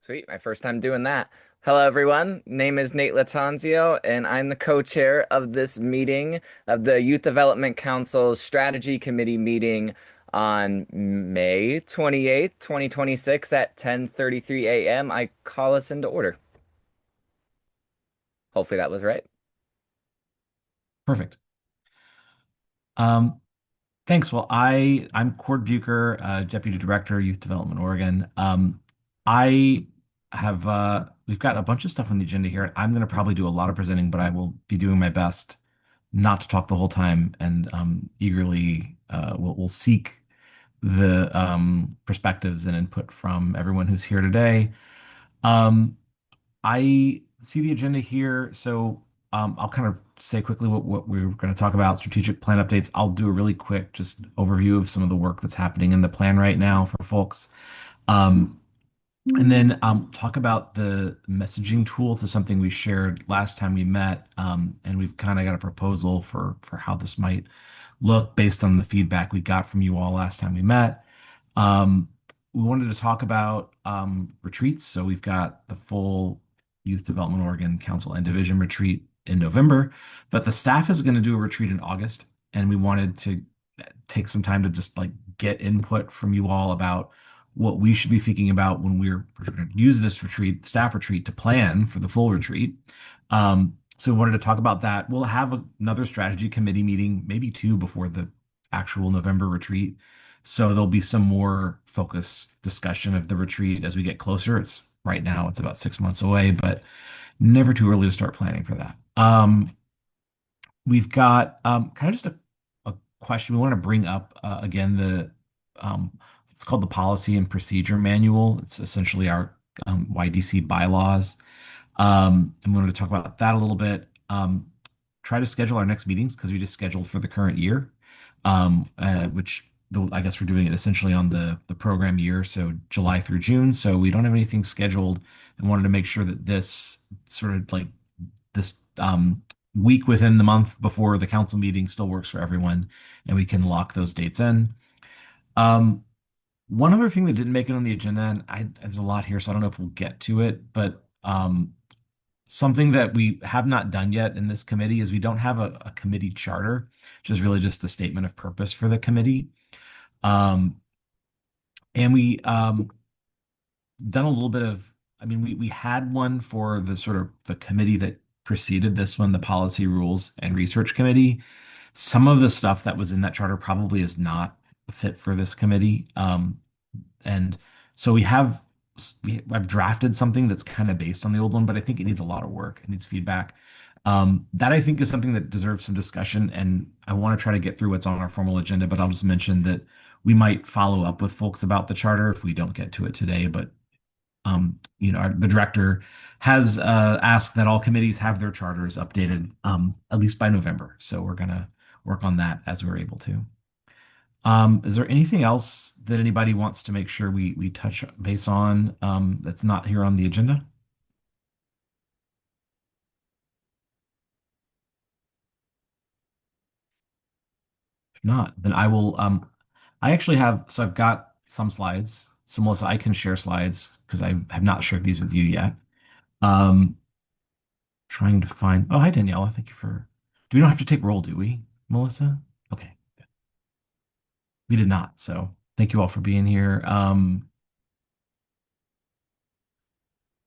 Sweet, my first time doing that. Hello, everyone. Name is Nate Latanzio, and I'm the co-chair of this meeting of the Youth Development Council's Strategy Committee meeting on May 28th, 2026 at 10:33 a.m. I call us into order. Hopefully that was right. Perfect. Um, Thanks. I'm Cord Bucher, Deputy Director, Youth Development Oregon. I have we've got a bunch of stuff on the agenda here. I'm going to probably do a lot of presenting, but I will be doing my best not to talk the whole time and eagerly we'll seek the perspectives and input from everyone who's here today. Um, I see the agenda here, so I'll kind of say quickly what we're going to talk about. Strategic plan updates. I'll do a really quick just overview of some of the work that's happening in the plan right now for folks. Um, and then talk about the messaging tools. Is something we shared last time we met, and we've kind of got a proposal for how this might look based on the feedback we got from you all last time we met. Um, we wanted to talk about retreats. So we've got the full Youth Development Oregon Council and Division retreat in November, but the staff is going to do a retreat in August, and we wanted to take some time to just like get input from you all about what we should be thinking about when we're going to use this retreat, staff retreat, to plan for the full retreat. So we wanted to talk about that. We'll have another strategy committee meeting, maybe two before the actual November retreat. So there'll be some more focused discussion of the retreat as we get closer. It's right now, it's about 6 months away, but never too early to start planning for that. We've got kind of just a question we want to bring up again. Um, it's called the Policy and Procedure Manual. It's essentially our YDC bylaws. And we wanted to talk about that a little bit. Try to schedule our next meetings because we just scheduled for the current year, which I guess we're doing it essentially on the program year, so July through June. So we don't have anything scheduled, and wanted to make sure that this sort of like this week within the month before the council meeting still works for everyone, and we can lock those dates in. Um, One other thing that didn't make it on the agenda, and there's a lot here, so I don't know if we'll get to it, but something that we have not done yet in this committee is we don't have a committee charter, which is really just a statement of purpose for the committee. Um, and we done a little bit of, I mean, we had one for the sort of the committee that preceded this one, the Policy Rules and Research Committee. Some of the stuff that was in that charter probably is not fit for this committee. And so I've drafted something that's kind of based on the old one, but I think it needs a lot of work. It needs feedback. That I think is something that deserves some discussion, and I want to try to get through what's on our formal agenda, but I'll just mention that we might follow up with folks about the charter if we don't get to it today. But the director has asked that all committees have their charters updated at least by November. So we're gonna work on that as we're able to. Is there anything else that anybody wants to make sure we touch base on that's not here on the agenda? If not, then I will. I actually have. So I've got some slides. So Melissa, I can share slides because I have not shared these with you yet. Um, Trying to find. Oh, hi Daniela. Thank you for. Do we don't have to take roll, do we, Melissa? Okay, we did not. So thank you all for being here.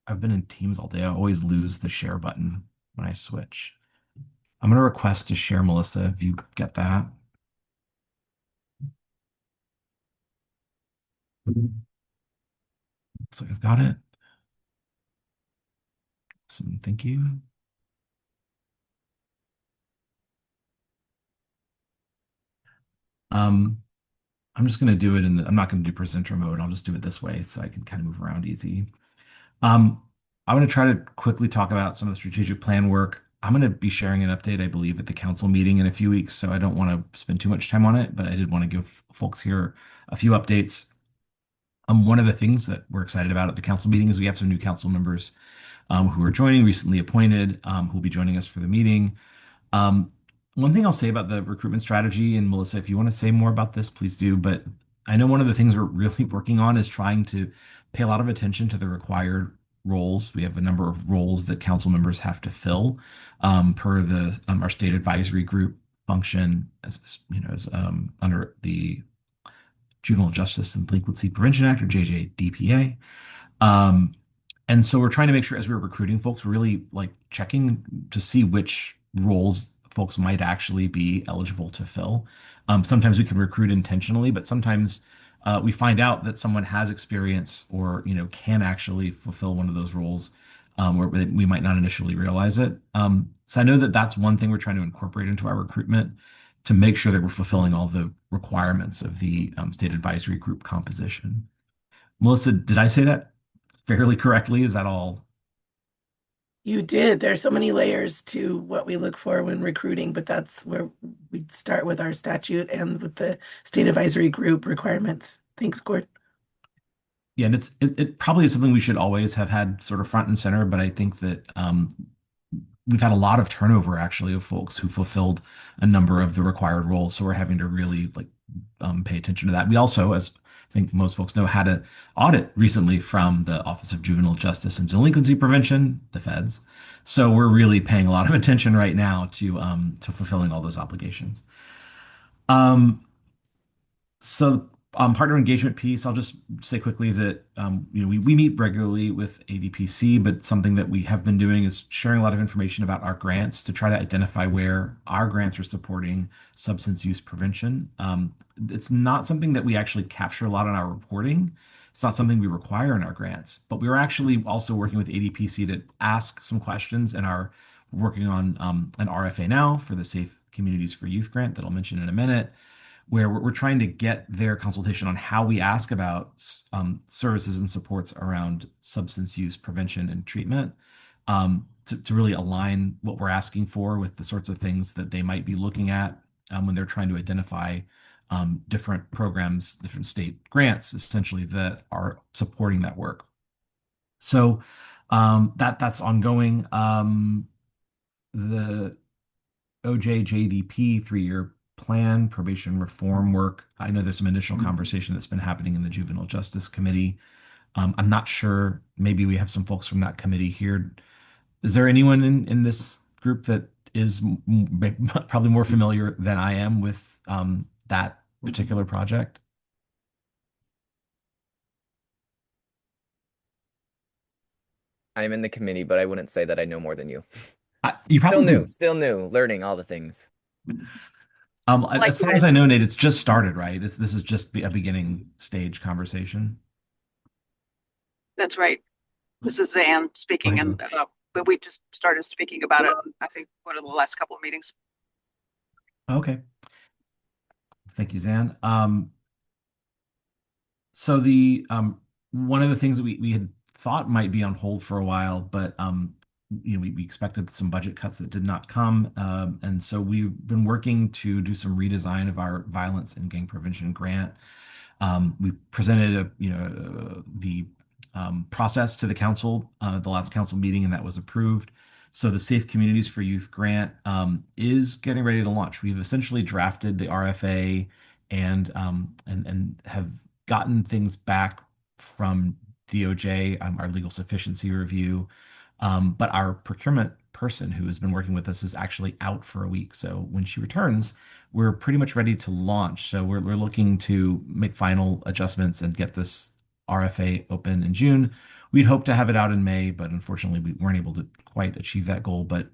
I've been in Teams all day. I always lose the share button when I switch. I'm gonna request to share, Melissa, if you get that. Looks like I've got it. Awesome. Thank you. Um, I'm just gonna do it I'm not gonna do presenter mode. I'll just do it this way so I can kind of move around easy. Um, I'm going to try to quickly talk about some of the strategic plan work. I'm going to be sharing an update, I believe, at the council meeting in a few weeks, so I don't want to spend too much time on it, but I did want to give folks here a few updates. One of the things that we're excited about at the council meeting is we have some new council members who are joining, recently appointed, who will be joining us for the meeting. One thing I'll say about the recruitment strategy, and Melissa, if you want to say more about this, please do, but I know one of the things we're really working on is trying to pay a lot of attention to the required roles. We have a number of roles that council members have to fill per the our state advisory group function as under the Juvenile Justice and Delinquency Prevention Act, or JJDPA. Um, and so we're trying to make sure as we're recruiting folks, we're really like checking to see which roles folks might actually be eligible to fill. Sometimes we can recruit intentionally, but sometimes we find out that someone has experience or can actually fulfill one of those roles where we might not initially realize it. So I know that that's one thing we're trying to incorporate into our recruitment to make sure that we're fulfilling all the requirements of the state advisory group composition. Melissa, did I say that fairly correctly? Is that all? You did. There's so many layers to what we look for when recruiting, but that's where we start with our statute and with the state advisory group requirements. Thanks, Gord. Yeah, and it probably is something we should always have had sort of front and center, but I think that we've had a lot of turnover actually of folks who fulfilled a number of the required roles. So we're having to really like pay attention to that. We also, as I think most folks know, had an audit recently from the Office of Juvenile Justice and Delinquency Prevention, the feds. So we're really paying a lot of attention right now to fulfilling all those obligations. Um, so, partner engagement piece, I'll just say quickly that we meet regularly with ADPC, but something that we have been doing is sharing a lot of information about our grants to try to identify where our grants are supporting substance use prevention. It's not something that we actually capture a lot in our reporting. It's not something we require in our grants, but we're actually also working with ADPC to ask some questions and are working on an RFA now for the Safe Communities for Youth grant that I'll mention in a minute, where we're trying to get their consultation on how we ask about services and supports around substance use prevention and treatment, to really align what we're asking for with the sorts of things that they might be looking at when they're trying to identify different programs, different state grants, essentially, that are supporting that work. So that's ongoing. The OJJDP 3-year plan, probation reform work. I know there's some initial conversation that's been happening in the Juvenile Justice Committee. I'm not sure. Maybe we have some folks from that committee here. Is there anyone in this group that is probably more familiar than I am with that particular project? I'm in the committee, but I wouldn't say that I know more than you. You probably Still new, learning all the things. as far as I know, Nate, it's just started, right? This is just a beginning stage conversation. That's right. This is Anne speaking, Okay. and but we just started speaking about it, I think, one of the last couple of meetings. Okay. Thank you, Zan. So the one of the things that we had thought might be on hold for a while, but we expected some budget cuts that did not come, and so we've been working to do some redesign of our violence and gang prevention grant. We presented the process to the council at the last council meeting, and that was approved. So the Safe Communities for Youth grant is getting ready to launch. We've essentially drafted the RFA and have gotten things back from DOJ, our legal sufficiency review. But our procurement person who has been working with us is actually out for a week. So when she returns, we're pretty much ready to launch. So we're looking to make final adjustments and get this RFA open in June. We'd hope to have it out in May, but unfortunately we weren't able to quite achieve that goal. But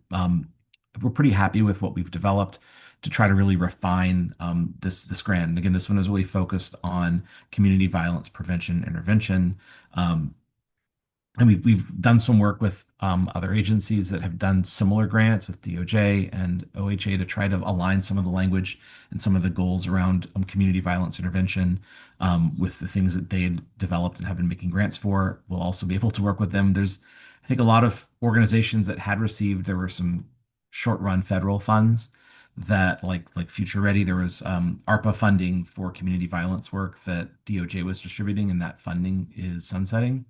we're pretty happy with what we've developed to try to really refine this grant. And again, this one is really focused on community violence prevention intervention. And we've done some work with other agencies that have done similar grants with DOJ and OHA to try to align some of the language and some of the goals around community violence intervention with the things that they had developed and have been making grants for. We'll also be able to work with them. There's, I think, a lot of organizations that had received, there were some short-run federal funds that like Future Ready, there was ARPA funding for community violence work that DOJ was distributing, and that funding is sunsetting.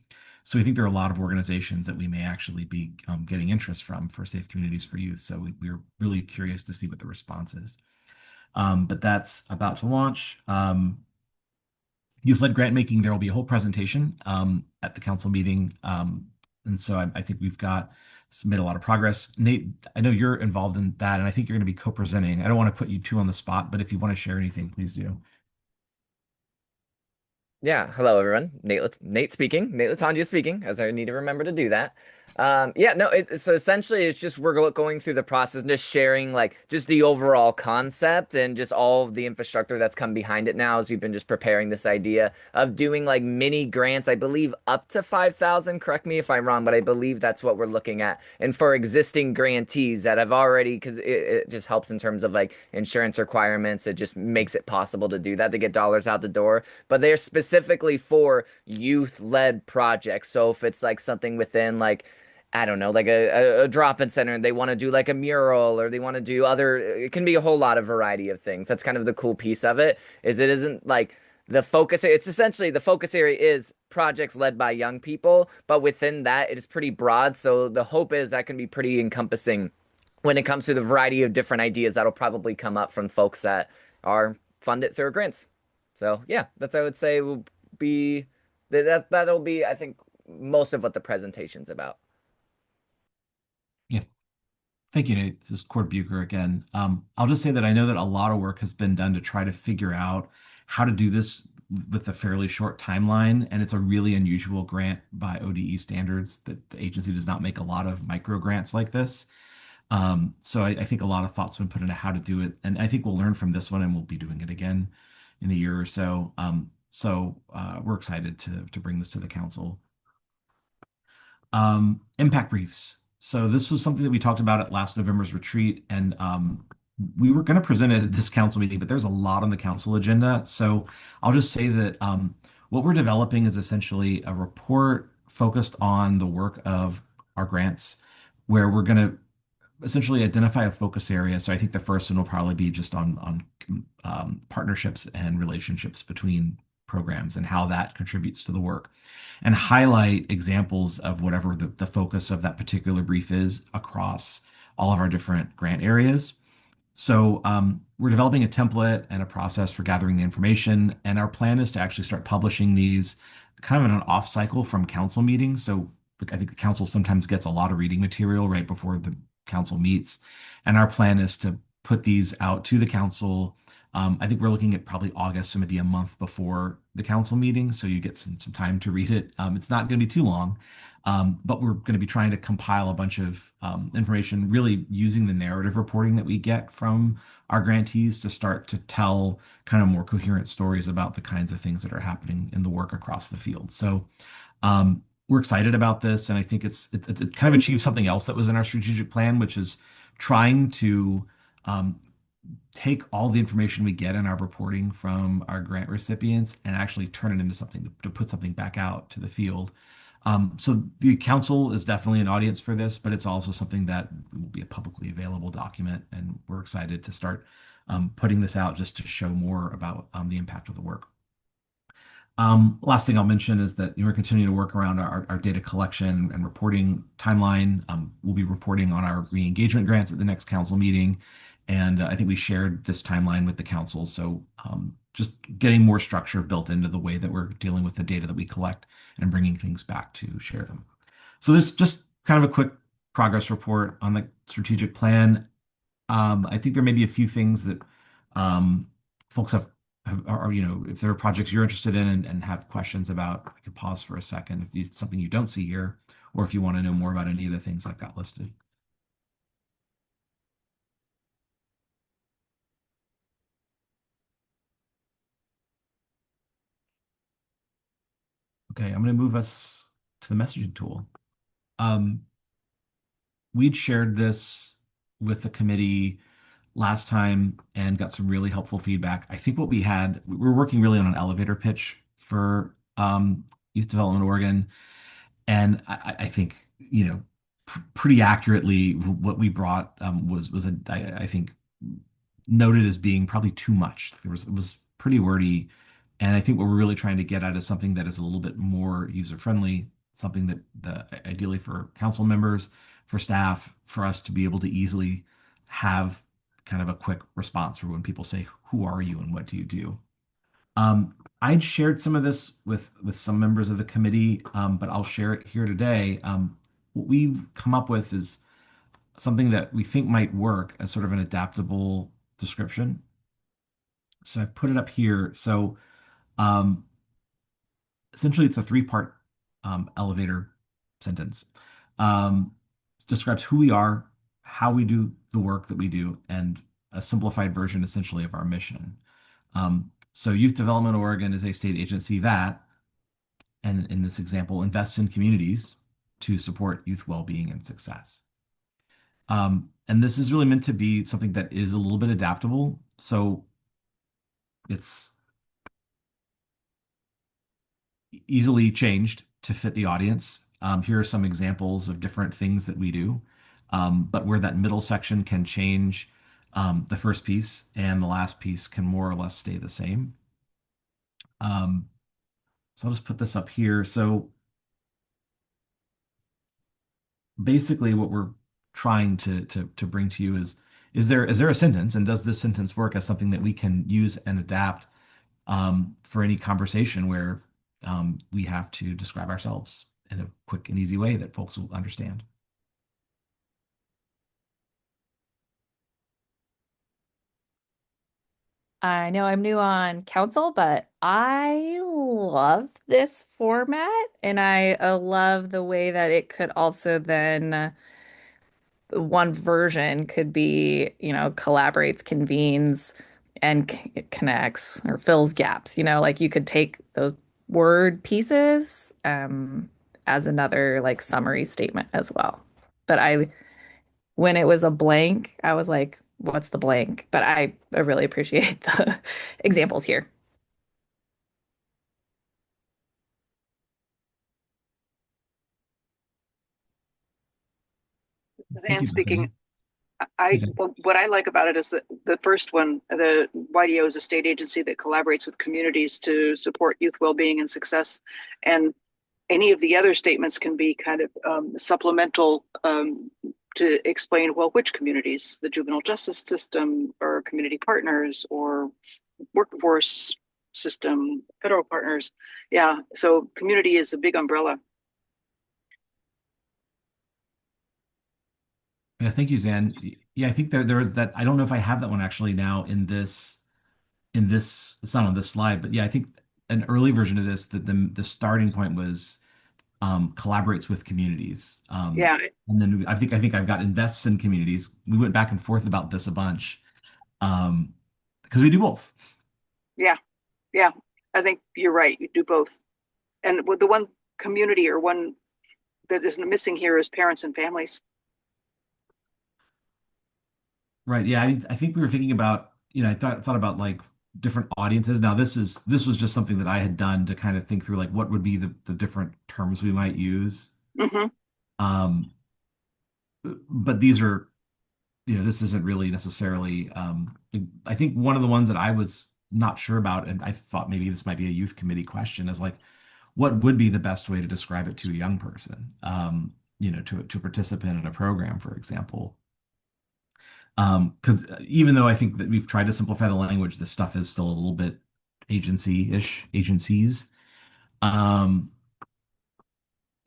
So we think there are a lot of organizations that we may actually be getting interest from for Safe Communities for Youth. So we're really curious to see what the response is. But that's about to launch. youth-led grant making, there will be a whole presentation at the council meeting. And so I think we've made a lot of progress. Nate, I know you're involved in that, and I think you're going to be co-presenting. I don't want to put you two on the spot, but if you want to share anything, please do. Yeah, hello everyone. Nate speaking. Nate Latangia speaking, as I need to remember to do that. Yeah, no, so essentially it's just going through the process and just sharing like just the overall concept and just all of the infrastructure that's come behind it now as we've been just preparing this idea of doing like mini grants, I believe up to 5,000, correct me if I'm wrong, but I believe that's what we're looking at. And for existing grantees that have already, because it just helps in terms of like insurance requirements, it just makes it possible to do that, to get dollars out the door, but they're specifically for youth-led projects. So if it's like something within like I don't know, like a drop-in center, and they want to do like a mural or they want to do other, it can be a whole lot of variety of things. That's kind of the cool piece of it, is it isn't like the focus, it's essentially the focus area is projects led by young people, but within that it is pretty broad. So the hope is that can be pretty encompassing when it comes to the variety of different ideas that'll probably come up from folks that are funded through grants. So yeah, that's I would say will be that'll be I think most of what the presentation's about. Yeah, thank you, Nate. This is Cord Bucher again. I'll just say that I know that a lot of work has been done to try to figure out how to do this with a fairly short timeline, and it's a really unusual grant by ODE standards that the agency does not make a lot of micro grants like this. So I think a lot of thought's been put into how to do it, and I think we'll learn from this one, and we'll be doing it again in a year or so. We're excited to bring this to the council. Impact briefs. So this was something that we talked about at last November's retreat, and we were going to present it at this council meeting, but there's a lot on the council agenda. So I'll just say that what we're developing is essentially a report focused on the work of our grants, where we're going to essentially identify a focus area. So I think the first one will probably be just on partnerships and relationships between programs and how that contributes to the work, and highlight examples of whatever the focus of that particular brief is across all of our different grant areas. So we're developing a template and a process for gathering the information, and our plan is to actually start publishing these kind of in an off cycle from council meetings. So I think the council sometimes gets a lot of reading material right before the council meets, and our plan is to put these out to the council. I think we're looking at probably August, so maybe a month before the council meeting, so you get some time to read it. It's not going to be too long, but we're going to be trying to compile a bunch of information, really using the narrative reporting that we get from our grantees to start to tell kind of more coherent stories about the kinds of things that are happening in the work across the field. So we're excited about this, and I think it kind of achieves something else that was in our strategic plan, which is trying to take all the information we get in our reporting from our grant recipients and actually turn it into something to put something back out to the field. So the council is definitely an audience for this, but it's also something that will be a publicly available document, and we're excited to start putting this out just to show more about the impact of the work. Last thing I'll mention is that we're continuing to work around our data collection and reporting timeline. We'll be reporting on our re-engagement grants at the next council meeting. And I think we shared this timeline with the council. So just getting more structure built into the way that we're dealing with the data that we collect and bringing things back to share them. So there's just kind of a quick progress report on the strategic plan. I think there may be a few things that folks are, if there are projects you're interested in and have questions about, I could pause for a second if it's something you don't see here, or if you want to know more about any of the things I've got listed. Okay, I'm going to move us to the messaging tool. We'd shared this with the committee last time and got some really helpful feedback. I think we were working really on an elevator pitch for Youth Development Oregon. And I think, pretty accurately, what we brought I think, noted as being probably too much. It was pretty wordy. And I think what we're really trying to get at is something that is a little bit more user-friendly, something that ideally for council members, for staff, for us to be able to easily have kind of a quick response for when people say, "Who are you and what do you do?" I'd shared some of this with some members of the committee, but I'll share it here today. What we've come up with is something that we think might work as sort of an adaptable description. So I've put it up here. So um, essentially, it's a three-part elevator sentence. Um, it describes who we are, how we do the work that we do, and a simplified version essentially of our mission. So Youth Development Oregon is a state agency that, and in this example, invests in communities to support youth well-being and success. And this is really meant to be something that is a little bit adaptable. So it's easily changed to fit the audience. Here are some examples of different things that we do, but where that middle section can change, the first piece and the last piece can more or less stay the same. So I'll just put this up here. So basically what we're trying to bring to you is there a sentence, and does this sentence work as something that we can use and adapt for any conversation where we have to describe ourselves in a quick and easy way that folks will understand. I know I'm new on council, but I love this format and I love the way that it could also then one version could be, collaborates, convenes, and connects or fills gaps. Like you could take those word pieces as another like summary statement as well. But when it was a blank, I was like, what's the blank? But I really appreciate the examples here. Thank Zan you, speaking. Bethany. Hey, Zan. Well, what I like about it is that the first one, the YDO is a state agency that collaborates with communities to support youth well-being and success. And any of the other statements can be kind of supplemental to explain, well, which communities, the juvenile justice system or community partners or workforce system, federal partners. Yeah, so community is a big umbrella. Yeah, thank you, Zan. Yeah, I think there is that. I don't know if I have that one actually now in this. It's not on this slide, but yeah, I think an early version of this that the starting point was collaborates with communities. Yeah, And then I think I've got invests in communities. We went back and forth about this a bunch um, because we do both. yeah, yeah. I think you're right. You do both. And with the one community or one that is missing here is parents and families. Right. Yeah. I think we were thinking about, I thought about like different audiences. Now this was just something that I had done to kind of think through like what would be the different terms we might use. Hmm. Um, but these are, this isn't really necessarily, I think one of the ones that I was not sure about, and I thought maybe this might be a youth committee question, is like, what would be the best way to describe it to a young person? To a participant in a program, for example. Because even though I think that we've tried to simplify the language, this stuff is still a little bit agency-ish, agencies. Um,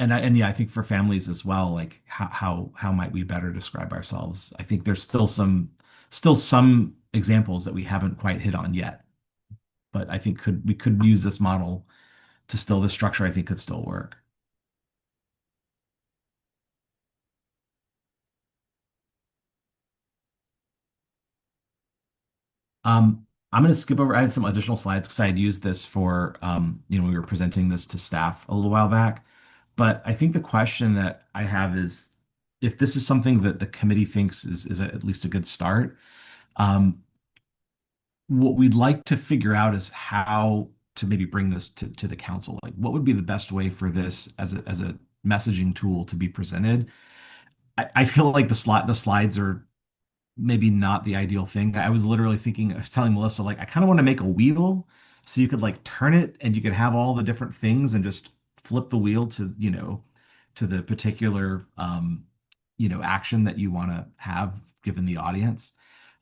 and yeah, I think for families as well, like how might we better describe ourselves? I think there's still some examples that we haven't quite hit on yet, but I think we could use this model to still the structure I think could still work. I'm going to skip over. I had some additional slides because I had used this for, we were presenting this to staff a little while back. But I think the question that I have is if this is something that the committee thinks is at least a good start, um, what we'd like to figure out is how to maybe bring this to the council. Like, what would be the best way for this as a messaging tool to be presented? I feel like the slides are maybe not the ideal thing. I was literally thinking, I was telling Melissa, like, I kind of want to make a wheel so you could like turn it and you could have all the different things and just flip the wheel to the particular, action that you want to have given the audience.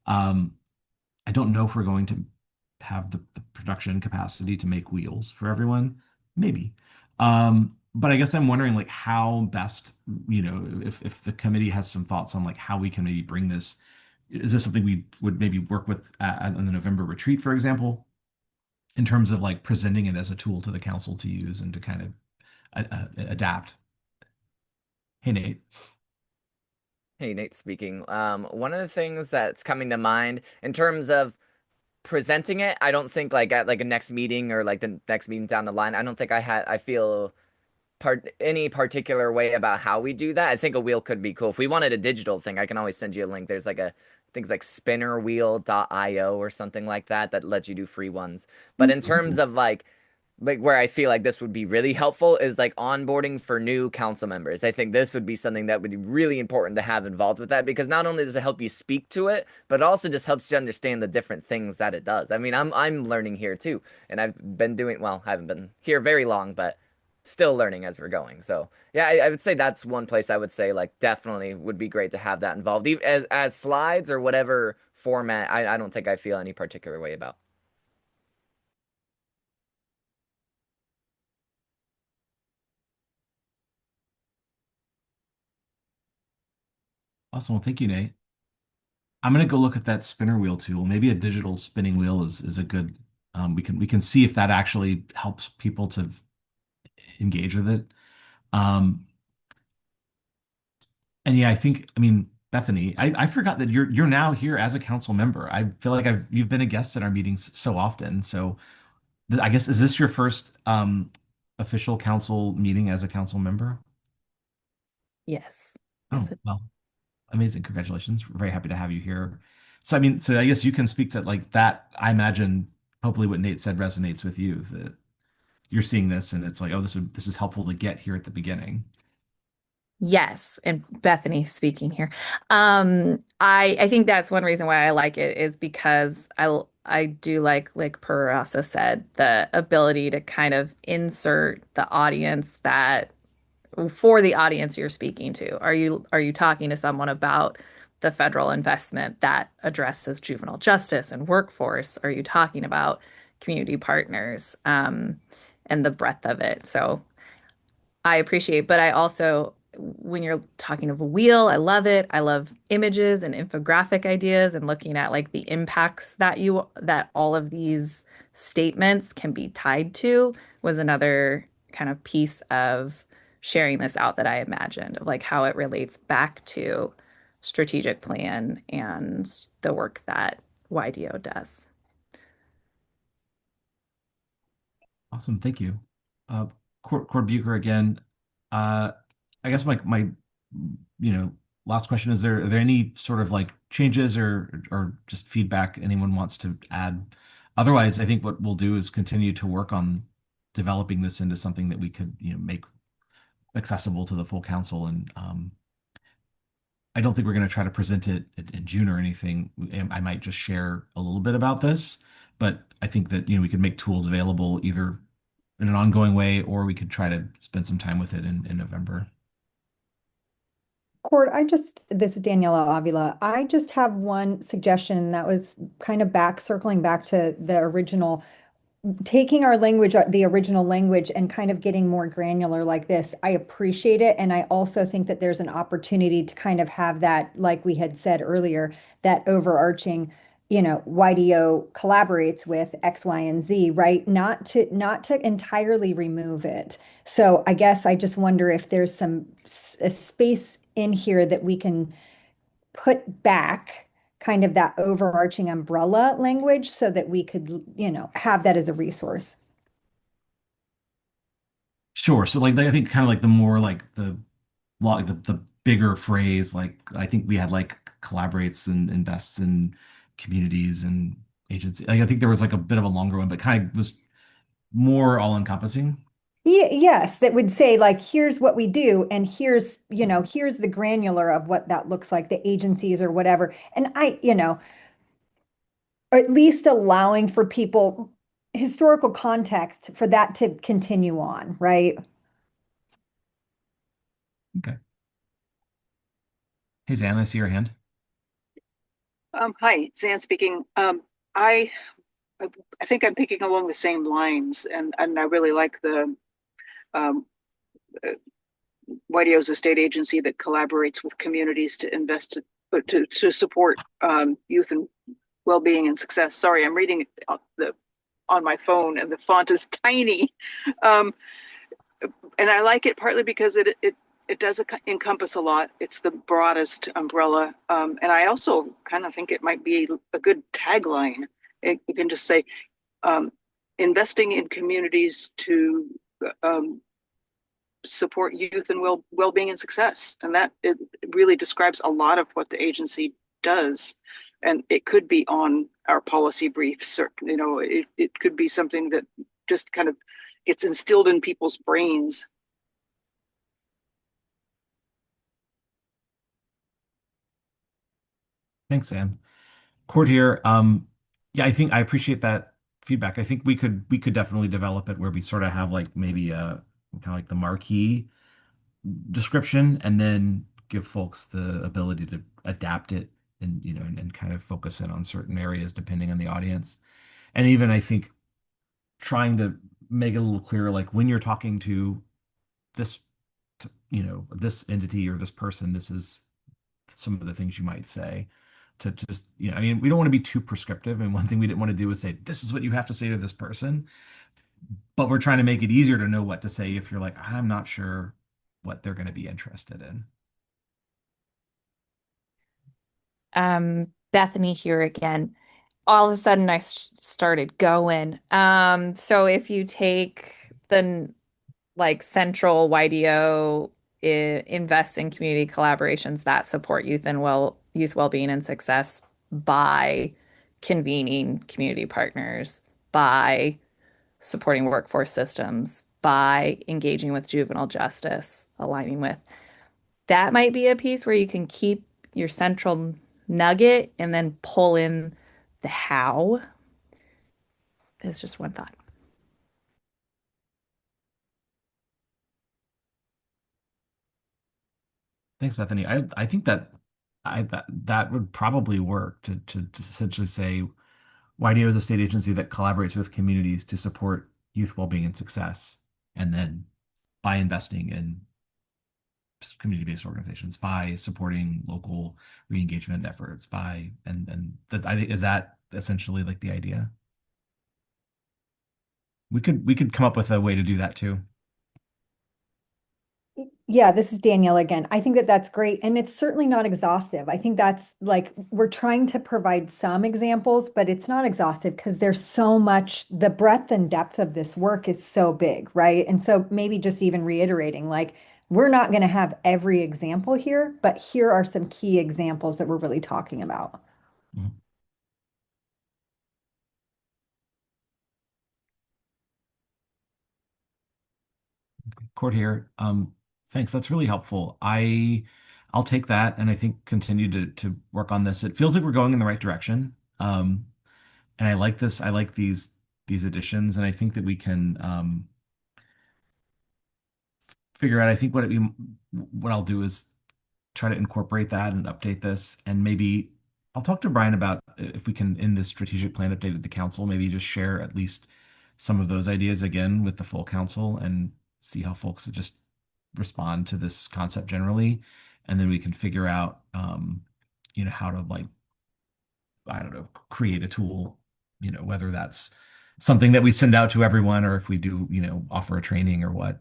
Um, I don't know if we're going to have the production capacity to make wheels for everyone? Maybe. But I guess I'm wondering like how best, if the committee has some thoughts on like how we can maybe bring this. Is this something we would maybe work with in the November retreat, for example, in terms of like presenting it as a tool to the council to use and to kind of adapt? Hey, Nate. Hey, Nate speaking. One of the things that's coming to mind in terms of presenting it, I don't think like at like a next meeting or like the next meeting down the line, I don't think I feel any particular way about how we do that. I think a wheel could be cool. If we wanted a digital thing, I can always send you a link. There's like a I think it's like spinnerwheel.io or something like that that lets you do free ones. But in terms of like where I feel like this would be really helpful is like onboarding for new council members. I think this would be something that would be really important to have involved with that because not only does it help you speak to it, but it also just helps you understand the different things that it does. I mean, I'm learning here too, and I've been doing well, I haven't been here very long, but still learning as we're going. So yeah, I would say that's one place I would say like definitely would be great to have that involved, even as slides or whatever format. I don't think I feel any particular way about. Awesome. Well, thank you, Nate. I'm gonna go look at that spinner wheel tool. Maybe a digital spinning wheel is a good. We can see if that actually helps people to engage with it. Um, and yeah, I mean, Bethany, I forgot that you're now here as a council member. I feel like you've been a guest at our meetings so often. So I guess is this your first official council meeting as a council member? Yes. Oh, Yes, it well, amazing. Congratulations. We're very happy to have you here. So I mean, so I guess you can speak to like that. I imagine hopefully what Nate said resonates with you that you're seeing this and it's like, oh, this is helpful to get here at the beginning. Yes, and Bethany speaking here. I think that's one reason why I like it is because I do like Per also said, the ability to kind of insert the audience that for the audience you're speaking to. Are you talking to someone about the federal investment that addresses juvenile justice and workforce? Are you talking about community partners, and the breadth of it? So I appreciate, but I also, when you're talking of a wheel, I love it. I love images and infographic ideas and looking at like the impacts that all of these statements can be tied to was another kind of piece of sharing this out that I imagined of like how it relates back to strategic plan and the work that YDO does. Awesome. Thank you. Uh, Cord Bucher again. Uh, I guess my you know last question is are there any sort of like changes or just feedback anyone wants to add? Otherwise, I think what we'll do is continue to work on developing this into something that we could make accessible to the full council. And I don't think we're going to try to present it in June or anything. I might just share a little bit about this, but I think that we could make tools available either in an ongoing way or we could try to spend some time with it in November. Cord, this is Daniela Avila. I just have one suggestion, and that was kind of circling back to the original, taking our language, the original language, and kind of getting more granular like this. I appreciate it. And I also think that there's an opportunity to kind of have that, like we had said earlier, that overarching, YDO collaborates with X, Y, and Z, right? Not to entirely remove it. So I guess I just wonder if there's a space in here that we can put back kind of that overarching umbrella language so that we could, have that as a resource. Sure. So like I think kind of like the more like the bigger phrase, like I think we had like collaborates and invests in communities and agencies. Like I think there was like a bit of a longer one, but kind of was more all encompassing. Yes, that would say like, here's what we do, and here's the granular of what that looks like, the agencies or whatever. And or at least allowing for people historical context for that to continue on, right? Okay. Hey, Zan, I see your hand. Hi, Zan speaking. I I think I'm thinking along the same lines, and I really like the um, YDO is a state agency that collaborates with communities to invest to support youth and well-being and success. Sorry, I'm reading it on my phone, and the font is tiny. Um, and I like it partly because it does encompass a lot. It's the broadest umbrella, and I also kind of think it might be a good tagline. You can just say, um, investing in communities to um, support youth and well-being and success, and that it really describes a lot of what the agency does. And it could be on our policy briefs, or it could be something that just kind of gets instilled in people's brains. Thanks, Anne. Court here. Yeah, I think I appreciate that feedback. I think we could definitely develop it where we sort of have like maybe a kind of like the marquee description, and then give folks the ability to adapt it and and kind of focus in on certain areas depending on the audience. And even I think trying to make it a little clearer, like when you're talking to this, this entity or this person, this is some of the things you might say to just, I mean, we don't want to be too prescriptive. And one thing we didn't want to do is say, this is what you have to say to this person. But we're trying to make it easier to know what to say if you're like, I'm not sure what they're going to be interested in. Bethany here again. All of a sudden, I started going. So if you take the like central YDO invests in community collaborations that support youth well-being and success by convening community partners, by supporting workforce systems, by engaging with juvenile justice, aligning with. That might be a piece where you can keep your central nugget and then pull in the how. Is just one thought. Thanks, Bethany. I think that would probably work to essentially say YDO is a state agency that collaborates with communities to support youth well-being and success, and then by investing in community-based organizations, by supporting local re-engagement efforts, by and that's I think is that essentially like the idea. We could come up with a way to do that too. Yeah, this is Danielle again. I think that that's great. And it's certainly not exhaustive. I think that's like we're trying to provide some examples, but it's not exhaustive because there's so much, the breadth and depth of this work is so big, right? And so maybe just even reiterating, like, we're not going to have every example here, but here are some key examples that we're really talking about. Mhm. Court here. Thanks. That's really helpful. I'll take that and I think continue to work on this. It feels like we're going in the right direction. And I like this. I like these additions, and I think that we can figure out. I think what I'll do is try to incorporate that and update this, and maybe I'll talk to Brian about if we can in this strategic plan update at the council, maybe just share at least some of those ideas again with the full council and see how folks just respond to this concept generally, and then we can figure out how to like I don't know, create a tool, whether that's something that we send out to everyone or if we do, offer a training or what.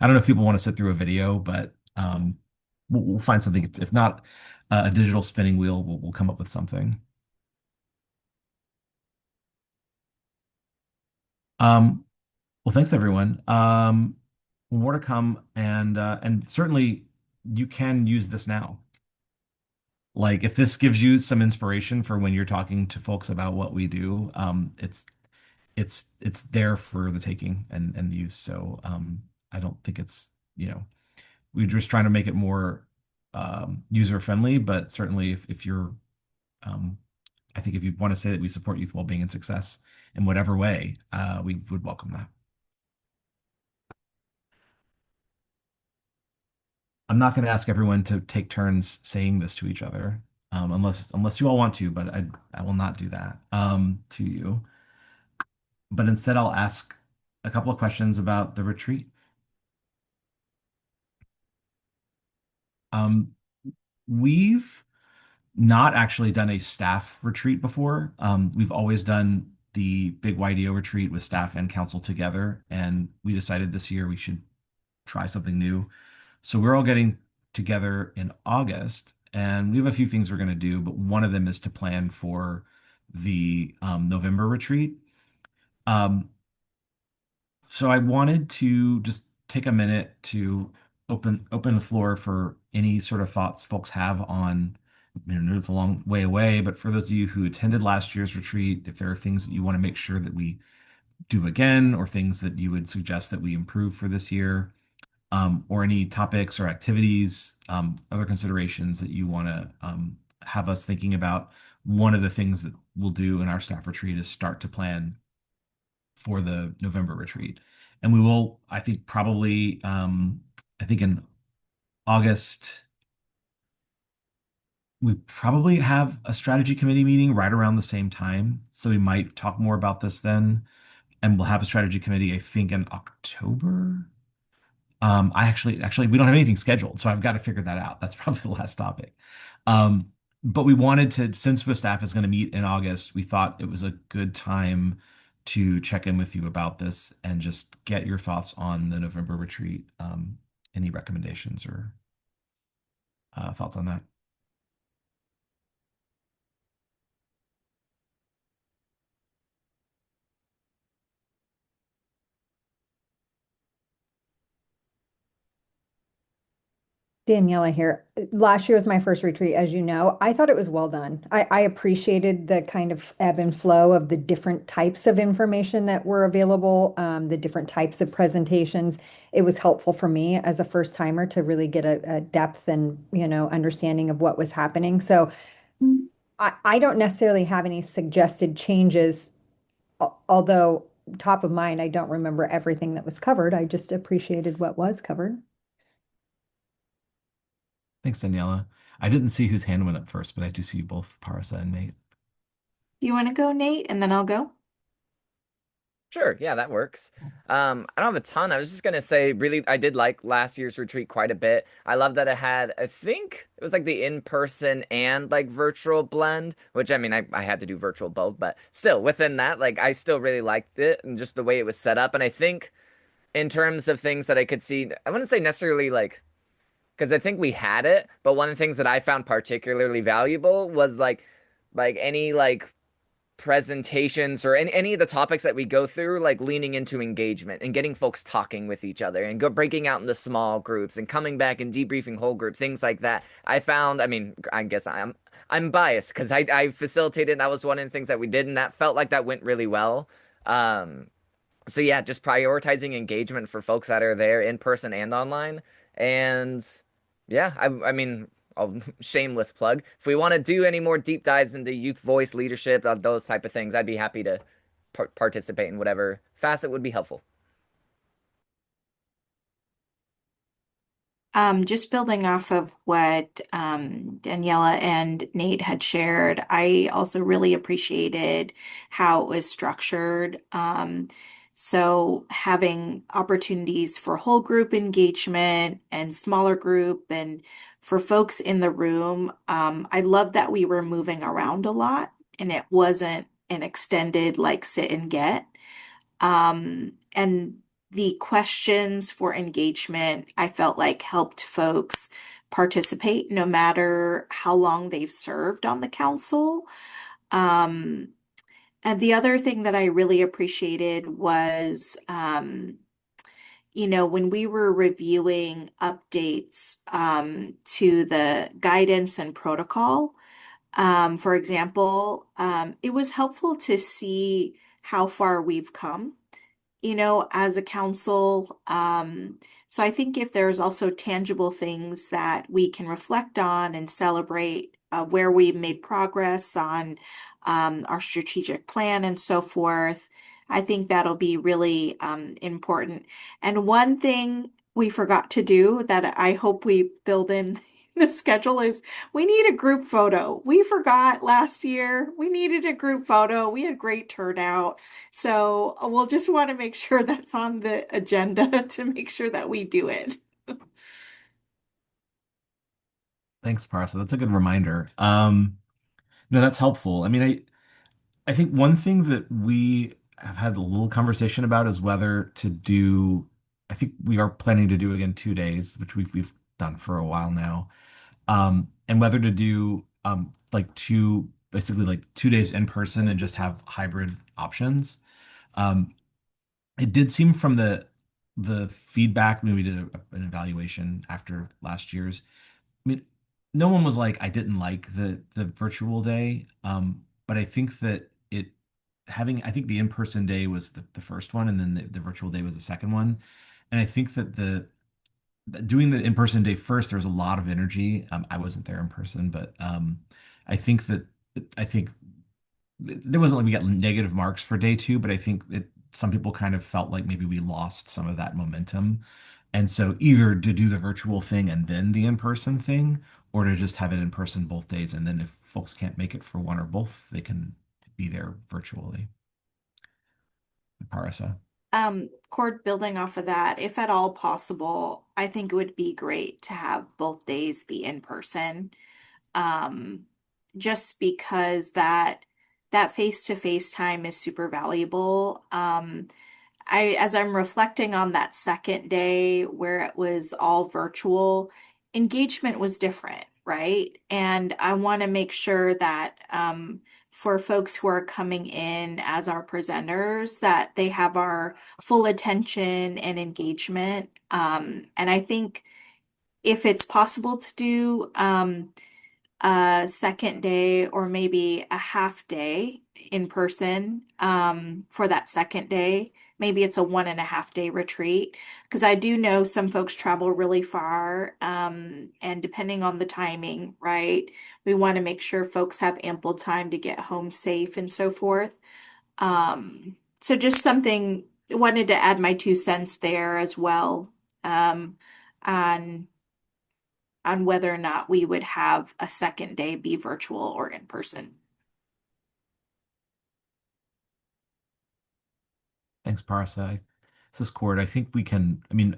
I don't know if people want to sit through a video, but we'll find something. If not a digital spinning wheel, we'll come up with something. Um, well, thanks everyone. More to come, and certainly you can use this now. Like if this gives you some inspiration for when you're talking to folks about what we do, it's there for the taking and the use. So I don't think it's, we're just trying to make it more user friendly, but certainly if you're I think if you want to say that we support youth well-being and success in whatever way, we would welcome that. I'm not going to ask everyone to take turns saying this to each other, unless you all want to, but I will not do that to you. but instead I'll ask a couple of questions about the retreat. Um, we've not actually done a staff retreat before. We've always done the big YDO retreat with staff and council together, and we decided this year we should try something new. So we're all getting together in August, and we have a few things we're going to do, but one of them is to plan for the November retreat. Um, so I wanted to just take a minute to open the floor for any sort of thoughts folks have on, it's a long way away, but for those of you who attended last year's retreat, if there are things that you want to make sure that we do again, or things that you would suggest that we improve for this year, or any topics or activities, other considerations that you want to have us thinking about. One of the things that we'll do in our staff retreat is start to plan for the November retreat. And we will, I think, probably, I think in August, we probably have a strategy committee meeting right around the same time. So we might talk more about this then. And we'll have a strategy committee, I think, in October. I actually we don't have anything scheduled, so I've got to figure that out. That's probably the last topic. Um, but we wanted to, since the staff is going to meet in August, we thought it was a good time to check in with you about this and just get your thoughts on the November retreat. Any recommendations or thoughts on that? Daniela here. Last year was my first retreat, as you know. I thought it was well done. I appreciated the kind of ebb and flow of the different types of information that were available, the different types of presentations. It was helpful for me as a first timer to really get a depth and, understanding of what was happening. So I don't necessarily have any suggested changes, although top of mind, I don't remember everything that was covered. I just appreciated what was covered. Thanks, Daniela. I didn't see whose hand went up first, but I do see both Parasa and Nate. Do you want to go, Nate, and then I'll go? Sure, yeah, that works. I don't have a ton. I was just gonna say, really, I did like last year's retreat quite a bit. I love that it had, I think it was like the in-person and like virtual blend, which I mean, I had to do virtual both, but still within that, like I still really liked it and just the way it was set up. And I think in terms of things that I could see, I wouldn't say necessarily like, because I think we had it, but one of the things that I found particularly valuable was like any like presentations or any of the topics that we go through, like leaning into engagement and getting folks talking with each other and go breaking out into small groups and coming back and debriefing whole group, things like that. I found, I mean, I guess I'm biased because I facilitated and that was one of the things that we did and that felt like that went really well. Um, so yeah, just prioritizing engagement for folks that are there in person and online. And yeah, I mean, shameless plug. If we want to do any more deep dives into youth voice leadership, those type of things, I'd be happy to participate in whatever facet would be helpful. Just building off of what Daniela and Nate had shared, I also really appreciated how it was structured. So having opportunities for whole group engagement and smaller group and for folks in the room, I love that we were moving around a lot and it wasn't an extended like sit and get. And the questions for engagement, I felt like helped folks participate no matter how long they've served on the council. Um, and the other thing that I really appreciated was, when we were reviewing updates to the guidance and protocol, for example, it was helpful to see how far we've come as a council. So I think if there's also tangible things that we can reflect on and celebrate where we've made progress on our strategic plan and so forth, I think that'll be really important. And one thing we forgot to do that I hope we build in the schedule is we need a group photo. We forgot last year. We needed a group photo. We had great turnout. So we'll just want to make sure that's on the agenda to make sure that we do it. Thanks, Parsa. That's a good reminder. No, that's helpful. I mean, I think one thing that we have had a little conversation about is whether to do, I think we are planning to do again 2 days, which we've done for a while now. And whether to do like basically like 2 days in person and just have hybrid options. Um, it did seem from the feedback when we did an evaluation after last year's. I mean, no one was like, I didn't like the virtual day. But I think that I think the in-person day was the first one, and then the virtual day was the second one. And I think that the doing the in-person day first, there was a lot of energy. I wasn't there in person, but I think that I think there wasn't like we got negative marks for day two, but I think that some people kind of felt like maybe we lost some of that momentum. And so either to do the virtual thing and then the in-person thing, or to just have it in person both days. And then if folks can't make it for one or both, they can be there virtually. Parasa. Cord, building off of that, if at all possible, I think it would be great to have both days be in person. Um, just because that face-to-face time is super valuable. As I'm reflecting on that second day where it was all virtual, engagement was different, right? And I want to make sure that for folks who are coming in as our presenters, that they have our full attention and engagement. And I think if it's possible to do a second day or maybe a half day in person for that second day. Maybe it's a 1.5 day retreat because I do know some folks travel really far, and depending on the timing, right, we want to make sure folks have ample time to get home safe and so forth. So just something, wanted to add my 2 cents there as well, on whether or not we would have a second day be virtual or in person. Thanks, Parsa. This is Cord. I think we can, I mean,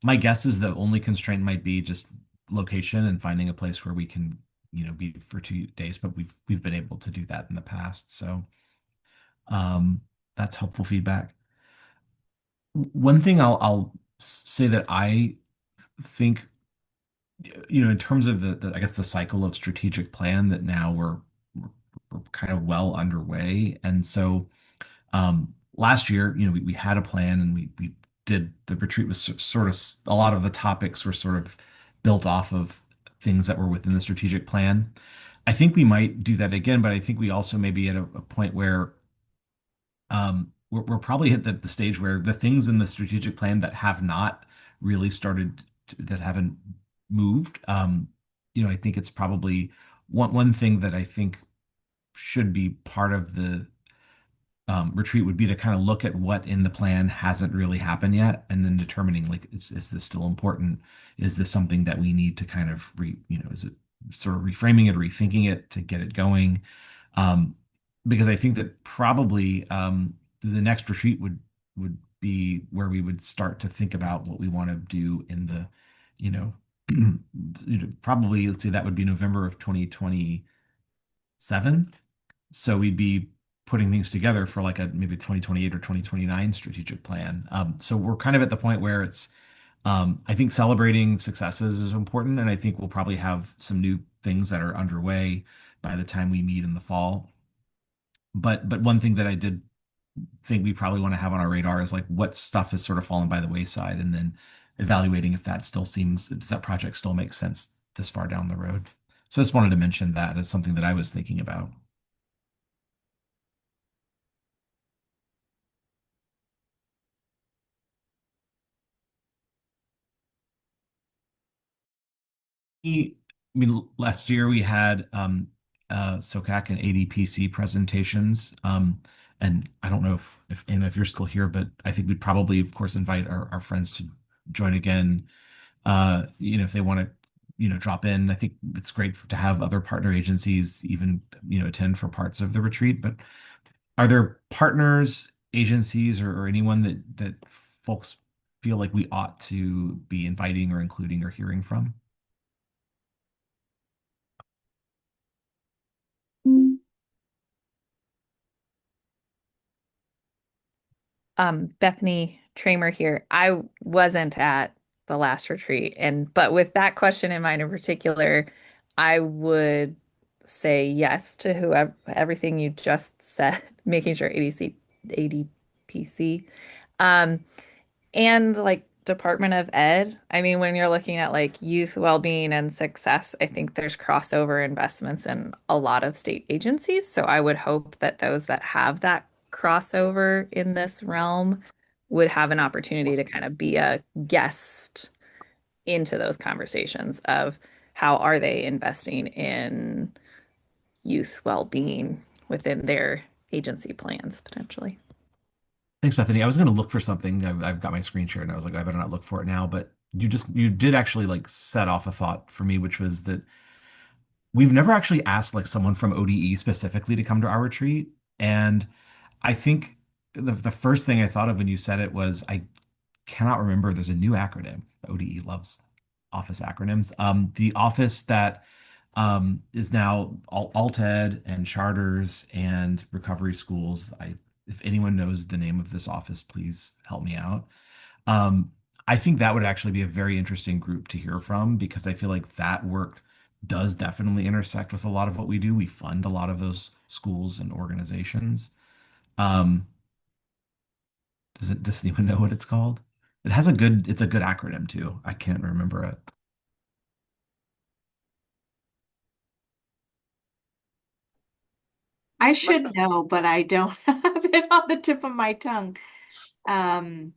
my guess is the only constraint might be just location and finding a place where we can, be for 2 days, but we've been able to do that in the past. So that's helpful feedback. One thing I'll say that I think, in terms of I guess the cycle of strategic plan that now we're kind of well underway. And so last year, we had a plan and we did the retreat was sort of a lot of the topics were sort of built off of things that were within the strategic plan. I think we might do that again, but I think we also may be at a point where we're probably at the stage where the things in the strategic plan that have not really that haven't moved. I think it's probably one thing that I think should be part of the retreat would be to kind of look at what in the plan hasn't really happened yet, and then determining like, is this still important? Is this something that we need to kind of is it sort of reframing it or rethinking it to get it going? Because I think that probably the next retreat would be where we would start to think about what we want to do in the, probably let's say that would be November of 2027. So we'd be putting things together for like a maybe 2028 or 2029 strategic plan. So we're kind of at the point where it's, I think celebrating successes is important, and I think we'll probably have some new things that are underway by the time we meet in the fall. But one thing that I did think we probably want to have on our radar is like what stuff has sort of fallen by the wayside, and then evaluating if does that project still make sense this far down the road. So I just wanted to mention that as something that I was thinking about. I mean, last year we had SOCAC and ADPC presentations. And I don't know if Anna, if you're still here, but I think we'd probably, of course, invite our friends to join again. If they want to drop in. I think it's great to have other partner agencies even, attend for parts of the retreat. But are there partners, agencies, or anyone that folks feel like we ought to be inviting or including or hearing from? Bethany Tramer here. I wasn't at the last retreat, but with that question in mind in particular, I would say yes to whoever everything you just said, making sure ADC ADPC. Um, and like Department of Ed, I mean, when you're looking at like youth well-being and success, I think there's crossover investments in a lot of state agencies. So I would hope that those that have that crossover in this realm would have an opportunity to kind of be a guest into those conversations of how are they investing in youth well-being within their agency plans potentially. Thanks, Bethany. I was going to look for something. I've got my screen share, and I was like, I better not look for it now. But you did actually like set off a thought for me, which was that we've never actually asked like someone from ODE specifically to come to our retreat. And I think the first thing I thought of when you said it was I cannot remember. There's a new acronym. ODE loves office acronyms. The office that is now Alt-Ed and charters and recovery schools. If anyone knows the name of this office, please help me out. Um, I think that would actually be a very interesting group to hear from because I feel like that work does definitely intersect with a lot of what we do. We fund a lot of those schools and organizations. Um, does anyone know what it's called? It's a good acronym too. I can't remember it. I Must should not. know, but I don't have it on the tip of my tongue. Um,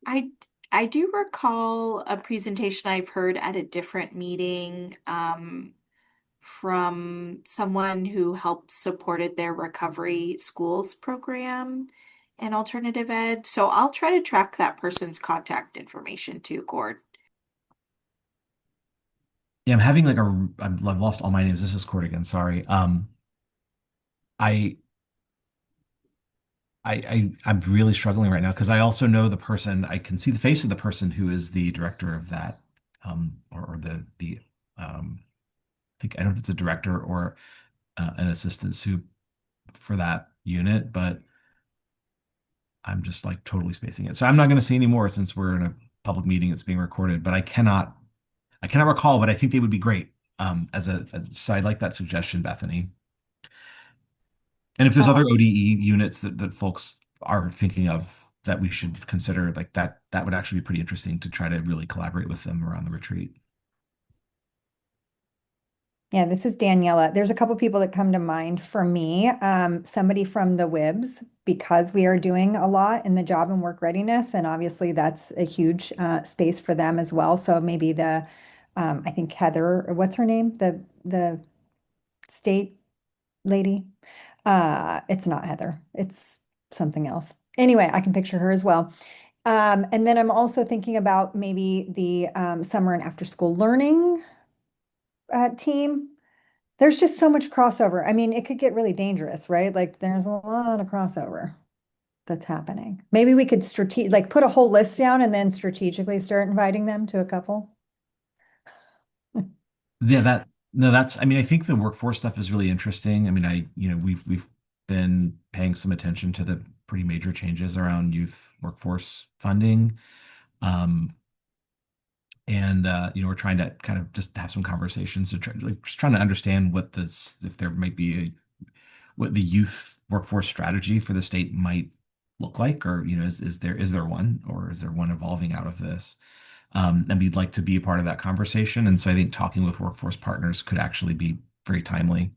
I I do recall a presentation I've heard at a different meeting from someone who helped supported their recovery schools program and alternative ed. So I'll try to track that person's contact information too, Cord. Yeah, I'm having like I've lost all my names. This is Court again. Sorry. I I'm really struggling right now because I also know the person. I can see the face of the person who is the director of that, or the I think I don't know if it's a director or an assistant soup for that unit, but I'm just like totally spacing it. So I'm not going to say any more since we're in a public meeting that's being recorded. But I cannot recall. But I think they would be great. So I like that suggestion, Bethany. And if there's other ODE units that folks are thinking of that we should consider, like that would actually be pretty interesting to try to really collaborate with them around the retreat. Yeah, this is Daniela. There's a couple people that come to mind for me. Somebody from the WIBS, because we are doing a lot in the job and work readiness, and obviously that's a huge space for them as well. So maybe I think Heather, or what's her name? The state lady. It's not Heather. It's something else. Anyway, I can picture her as well. And then I'm also thinking about maybe the summer and after school learning team. There's just so much crossover. I mean, it could get really dangerous, right? Like there's a lot of crossover that's happening. Maybe we could like put a whole list down and then strategically start inviting them to a couple. Yeah, that no, that's I mean, I think the workforce stuff is really interesting. I mean, we've been paying some attention to the pretty major changes around youth workforce funding. Um, and we're trying to kind of just have some conversations to try like just trying to understand if there might be what the youth workforce strategy for the state might look like, or is there one, or is there one evolving out of this? And we'd like to be a part of that conversation. And so I think talking with workforce partners could actually be very timely.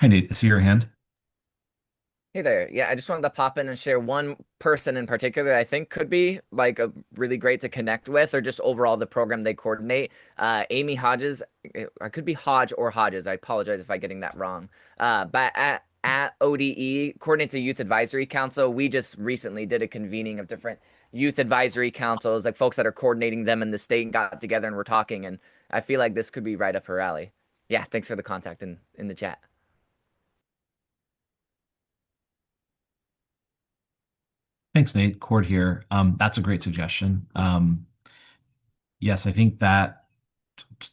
Hi, Nate. I see your hand. Hey there. Yeah, I just wanted to pop in and share one person in particular that I think could be like a really great to connect with, or just overall the program they coordinate. Amy Hodges, I could be Hodge or Hodges. I apologize if I'm getting that wrong. But at ODE, coordinates a youth advisory council. We just recently did a convening of different youth advisory councils, like folks that are coordinating them in the state and got together and we're talking. And I feel like this could be right up her alley. Yeah, thanks for the contact in the chat. Thanks, Nate. Cord here. That's a great suggestion. Yes, I think that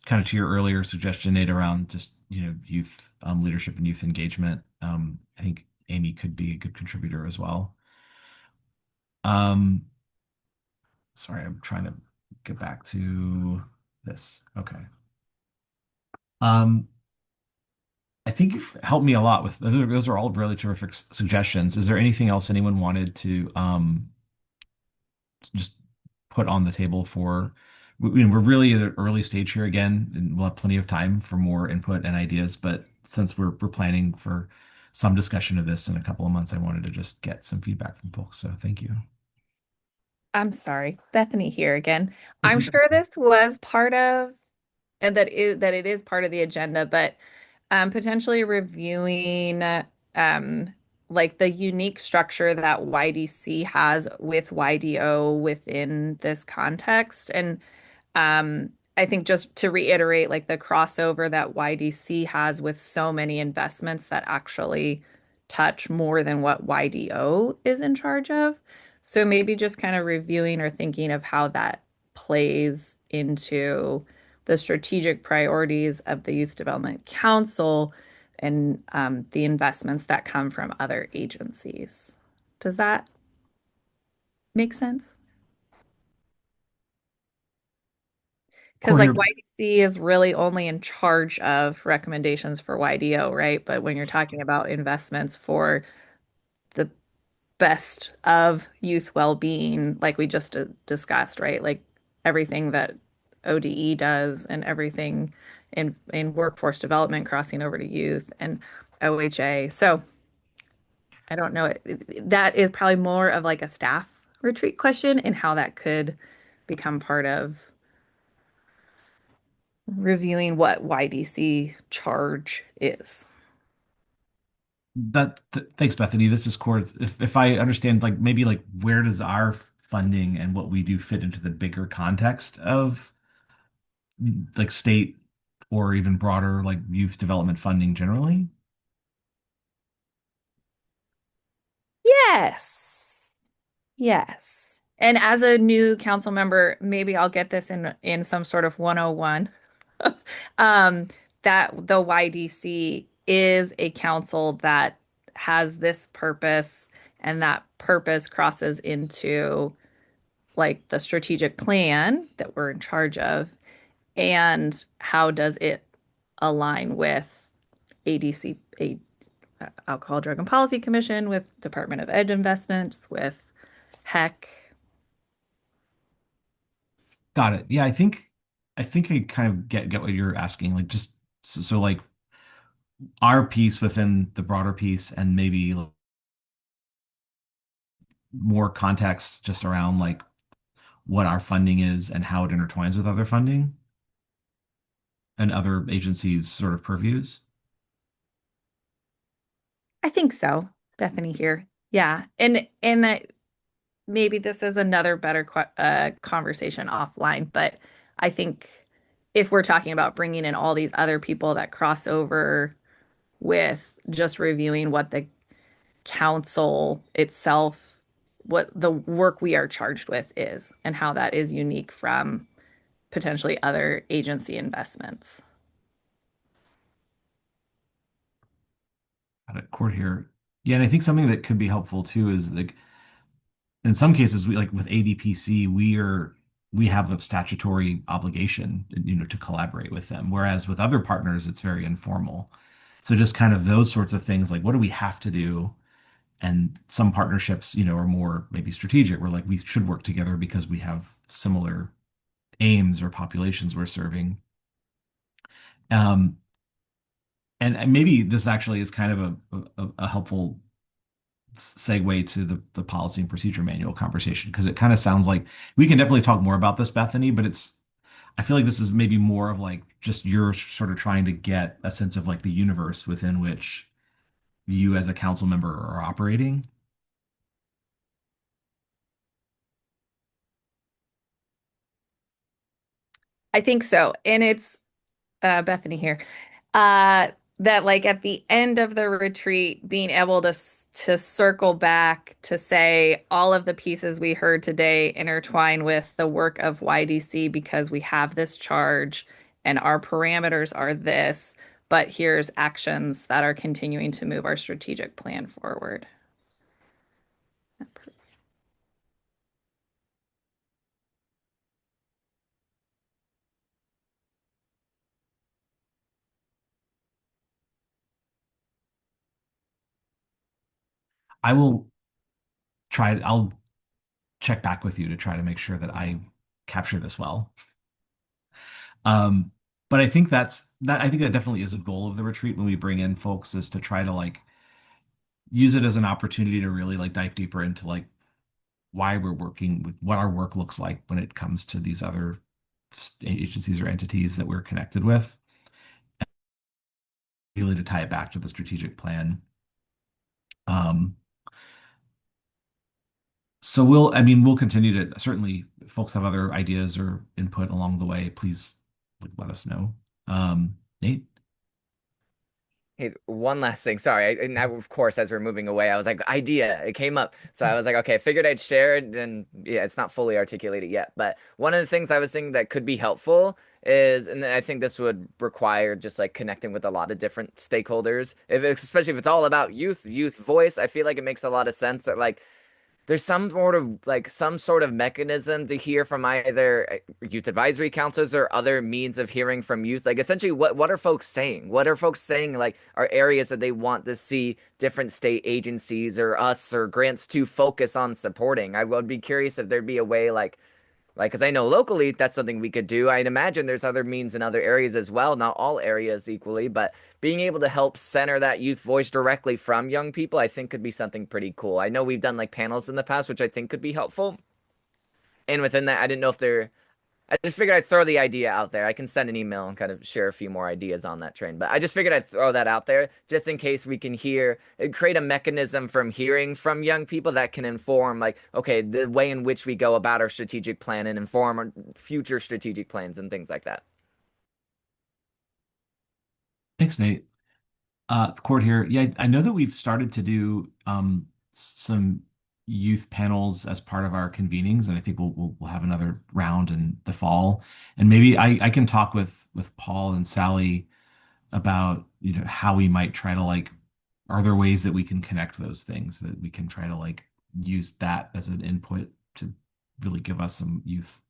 kind of to your earlier suggestion, Nate, around just youth leadership and youth engagement. I think Amy could be a good contributor as well. Um, sorry, I'm trying to get back to this. Okay. Um, I think you've helped me a lot with those are all really terrific suggestions. Is there anything else anyone wanted to just put on the table for? We're really at an early stage here again, and we'll have plenty of time for more input and ideas. But since we're planning for some discussion of this in a couple of months, I wanted to just get some feedback from folks. So thank you. I'm sorry, Bethany here again. I'm sure this was part of, and that it is part of the agenda, but potentially reviewing like the unique structure that YDC has with YDO within this context. And I think just to reiterate, like the crossover that YDC has with so many investments that actually touch more than what YDO is in charge of. So maybe just kind of reviewing or thinking of how that plays into the strategic priorities of the Youth Development Council and the investments that come from other agencies. Does that make sense? Because like Corey, YDC is really only in charge of recommendations for YDO, right? But when you're talking about investments for the best of youth well-being, like we just discussed, right? Like everything that ODE does and everything in workforce development crossing over to youth and OHA. So I don't know. That is probably more of like a staff retreat question and how that could become part of reviewing what YDC charge is. thanks, Bethany. This is Cord. If I understand, like maybe like where does our funding and what we do fit into the bigger context of like state or even broader like youth development funding generally? Yes. Yes. And as a new council member, maybe I'll get this in some sort of 101. Um, that the YDC is a council that has this purpose, and that purpose crosses into like the strategic plan that we're in charge of, and how does it align with ADC, Alcohol, Drug, and Policy Commission, with Department of Ed investments, with HEC. Got it. Yeah, I think I kind of get what you're asking. Like just so like our piece within the broader piece and maybe more context just around like what our funding is and how it intertwines with other funding and other agencies' sort of purviews. I think so. Bethany here. Yeah. And that maybe this is another better conversation offline, but I think if we're talking about bringing in all these other people that cross over with just reviewing what the council itself, what the work we are charged with is, and how that is unique from potentially other agency investments. Got it. Court here. Yeah, and I think something that could be helpful too is like in some cases we like with ADPC we have a statutory obligation to collaborate with them, whereas with other partners it's very informal. So just kind of those sorts of things, like what do we have to do? And some partnerships are more maybe strategic. We're like we should work together because we have similar aims or populations we're serving. Um, and maybe this actually is kind of a helpful segue to the policy and procedure manual conversation, because it kind of sounds like we can definitely talk more about this, Bethany, but I feel like this is maybe more of like just you're sort of trying to get a sense of like the universe within which you, as a council member, are operating. I think so. And it's Bethany here. Uh, that like at the end of the retreat, being able to circle back to say all of the pieces we heard today intertwine with the work of YDC because we have this charge and our parameters are this, but here's actions that are continuing to move our strategic plan forward. I will I'll check back with you to try to make sure that I capture this well. Um, but I think I think that definitely is a goal of the retreat when we bring in folks is to try to like use it as an opportunity to really like dive deeper into like why we're working with what our work looks like when it comes to these other agencies or entities that we're connected with, really to tie it back to the strategic plan. Um, so I mean, we'll continue to certainly if folks have other ideas or input along the way, please like, let us know. Nate? Hey, one last thing. Sorry. And now, of course, as we're moving away, I was like, idea. It came up. So I was like, okay, I figured I'd share it. And yeah, it's not fully articulated yet. But one of the things I was thinking that could be helpful is, and I think this would require just like connecting with a lot of different stakeholders, especially if it's all about youth voice. I feel like it makes a lot of sense that like there's some sort of mechanism to hear from either youth advisory councils or other means of hearing from youth. Like essentially what are folks saying? What are folks saying like are areas that they want to see different state agencies or us or grants to focus on supporting? I would be curious if there'd be a way like, because I know locally that's something we could do. I'd imagine there's other means in other areas as well, not all areas equally, but being able to help center that youth voice directly from young people, I think could be something pretty cool. I know we've done like panels in the past, which I think could be helpful. And within that, I didn't know if I just figured I'd throw the idea out there. I can send an email and kind of share a few more ideas on that train. But I just figured I'd throw that out there just in case we can create a mechanism from hearing from young people that can inform, like, okay, the way in which we go about our strategic plan and inform our future strategic plans and things like that. Thanks, Nate. Court here. Yeah, I know that we've started to do some youth panels as part of our convenings, and I think we'll have another round in the fall. And maybe I can talk with Paul and Sally about how we might try to like, are there ways that we can connect those things that we can try to like use that as an input to really give us some youth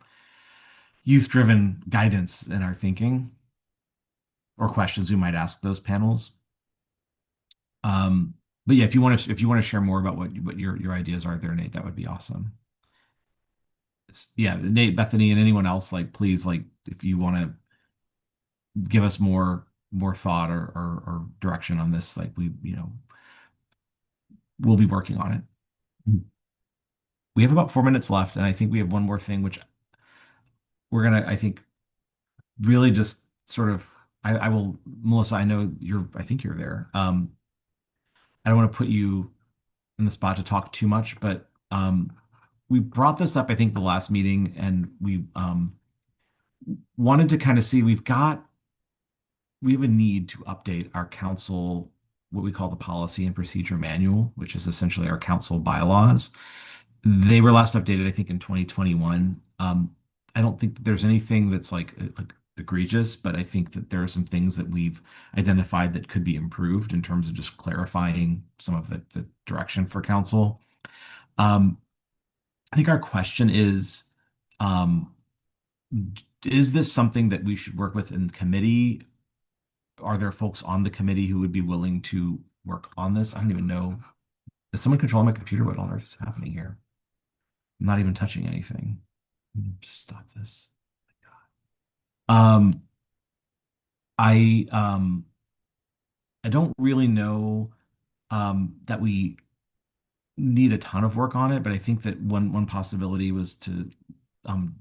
driven guidance in our thinking or questions we might ask those panels. But yeah, if you want to share more about what your ideas are there, Nate, that would be awesome. Yeah, Nate, Bethany, and anyone else, like please, like if you want to give us more thought or direction on this, like we'll be working on it. We have about 4 minutes left, and I think we have one more thing, which we're gonna, I think, really just sort of. I will, Melissa. I think you're there. I don't want to put you in the spot to talk too much, but we brought this up, I think, the last meeting, and we wanted to kind of see we have a need to update our council, what we call the Policy and Procedure Manual, which is essentially our council bylaws. They were last updated, I think, in 2021. I don't think that there's anything that's like egregious, but I think that there are some things that we've identified that could be improved in terms of just clarifying some of the direction for council. I think our question is this something that we should work with in committee? Are there folks on the committee who would be willing to work on this? I don't even know. Is someone controlling my computer? What on earth is happening here? I'm not even touching anything. Just stop this. Um, I um, I don't really know that we need a ton of work on it, but I think that one possibility was to um,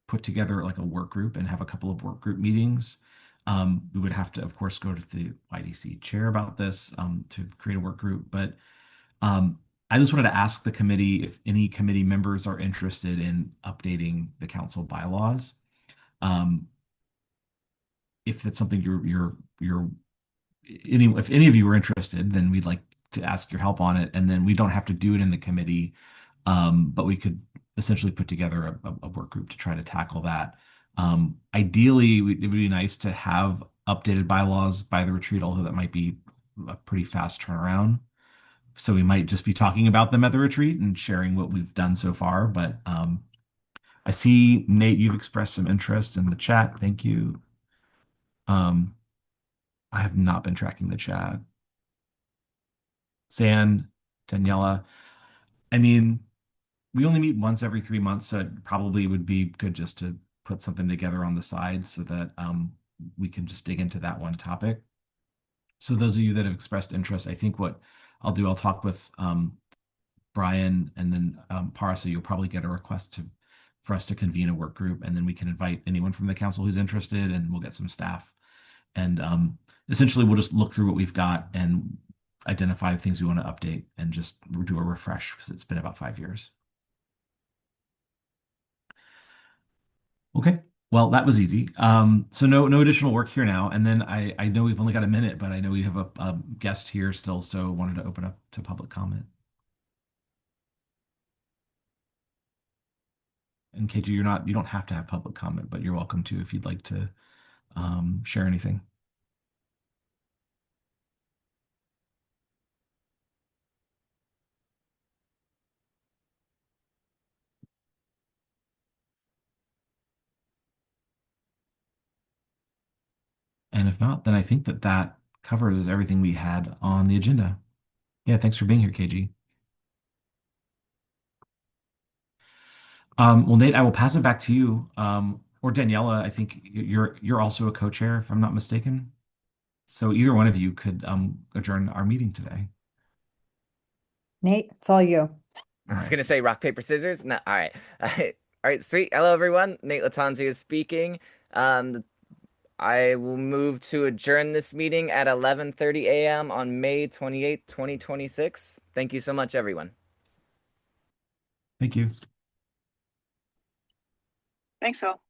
put together like a work group and have a couple of work group meetings. We would have to, of course, go to the YDC chair about this to create a work group. But I just wanted to ask the committee if any committee members are interested in updating the council bylaws. If it's something if any of you are interested, then we'd like to ask your help on it. And then we don't have to do it in the committee, but we could essentially put together a work group to try to tackle that. Ideally, it would be nice to have updated bylaws by the retreat, although that might be a pretty fast turnaround. So we might just be talking about them at the retreat and sharing what we've done so far. But I see, Nate, you've expressed some interest in the chat. Thank you. I have not been tracking the chat. Zan, Daniela, I mean, we only meet once every 3 months, so it probably would be good just to put something together on the side so that we can just dig into that one topic. So those of you that have expressed interest, I think what I'll do, I'll talk with Brian, and then Parasa, you'll probably get a request for us to convene a work group, and then we can invite anyone from the council who's interested, and we'll get some staff. And essentially, we'll just look through what we've got and identify things we want to update and just do a refresh because it's been about 5 years. Okay, well, that was easy. So no additional work here now. And then I know we've only got a minute, but I know we have a guest here still, so wanted to open up to public comment. And KG, you don't have to have public comment, but you're welcome to if you'd like to share anything. And if not, then I think that covers everything we had on the agenda. Yeah, thanks for being here, KG. Well, Nate, I will pass it back to you. Or Daniela, I think you're also a co-chair, if I'm not mistaken. So either one of you could adjourn our meeting today. Nate, it's all you. I was gonna say rock, paper, scissors. No, all right. All right, sweet. Hello, everyone. Nate Latanzio speaking. I will move to adjourn this meeting at 11:30 a.m. on May 28th, 2026. Thank you so much, everyone. Thank you. Thanks, all.